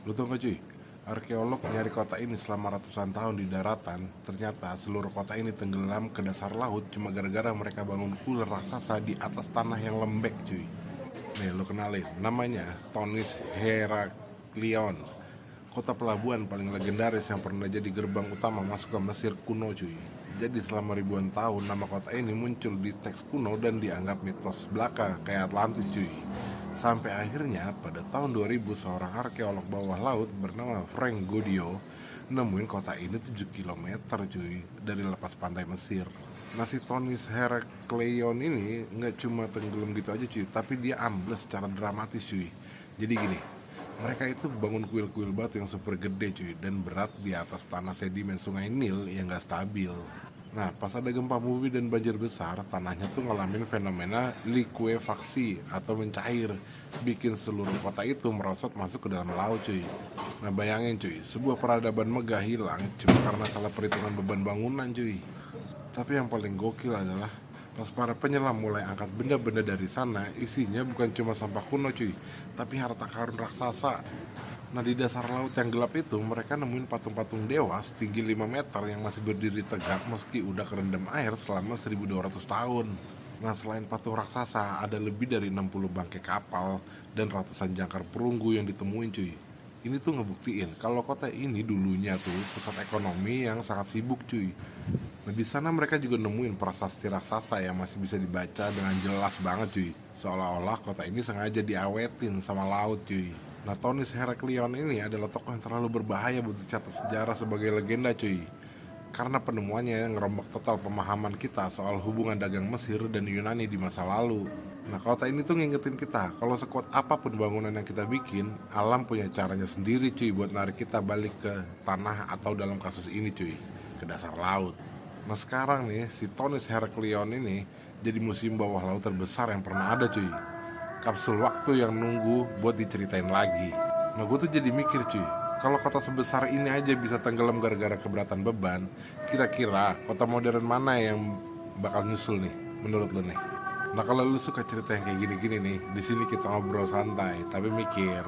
Lu tau gak cuy, arkeolog nyari kota ini selama ratusan tahun di daratan. Ternyata seluruh kota ini tenggelam ke dasar laut cuma gara-gara mereka bangun kuil raksasa di atas tanah yang lembek cuy. Nih lu kenalin, namanya Tonis Heraklion, kota pelabuhan paling legendaris yang pernah jadi gerbang utama masuk ke Mesir kuno cuy. Jadi selama ribuan tahun nama kota ini muncul di teks kuno dan dianggap mitos belaka kayak Atlantis cuy. Sampai akhirnya pada tahun 2000 seorang arkeolog bawah laut bernama Frank Godio nemuin kota ini 7 kilometer cuy dari lepas pantai Mesir. Nah si Tonis Herakleion ini nggak cuma tenggelam gitu aja cuy, tapi dia ambles secara dramatis cuy. Jadi gini, mereka itu bangun kuil-kuil batu yang super gede cuy dan berat di atas tanah sedimen sungai Nil yang gak stabil. Nah pas ada gempa bumi dan banjir besar, tanahnya tuh ngalamin fenomena likuefaksi atau mencair, bikin seluruh kota itu merosot masuk ke dalam laut cuy. Nah bayangin cuy, sebuah peradaban megah hilang cuma karena salah perhitungan beban bangunan cuy. Tapi yang paling gokil adalah pas para penyelam mulai angkat benda-benda dari sana, isinya bukan cuma sampah kuno cuy, tapi harta karun raksasa. Nah di dasar laut yang gelap itu mereka nemuin patung-patung dewa setinggi 5 meter yang masih berdiri tegak meski udah kerendam air selama 1200 tahun. Nah selain patung raksasa ada lebih dari 60 bangkai kapal dan ratusan jangkar perunggu yang ditemuin cuy. Ini tuh ngebuktiin kalau kota ini dulunya tuh pusat ekonomi yang sangat sibuk cuy. Nah di sana mereka juga nemuin prasasti raksasa yang masih bisa dibaca dengan jelas banget cuy. Seolah-olah kota ini sengaja diawetin sama laut cuy. Nah Tonis Heraklion ini adalah tokoh yang terlalu berbahaya buat dicatat sejarah sebagai legenda cuy. Karena penemuannya yang ngerombak total pemahaman kita soal hubungan dagang Mesir dan Yunani di masa lalu. Nah kota ini tuh ngingetin kita kalau sekuat apapun bangunan yang kita bikin, alam punya caranya sendiri cuy buat narik kita balik ke tanah atau dalam kasus ini cuy, ke dasar laut. Nah sekarang nih si Tonis Heraklion ini jadi museum bawah laut terbesar yang pernah ada cuy. Kapsul waktu yang nunggu buat diceritain lagi. Nah gue tuh jadi mikir cuy, kalau kota sebesar ini aja bisa tenggelam gara-gara keberatan beban, kira-kira kota modern mana yang bakal nyusul nih menurut lo nih? Nah kalau lu suka cerita yang kayak gini-gini nih, di sini kita ngobrol santai tapi mikir.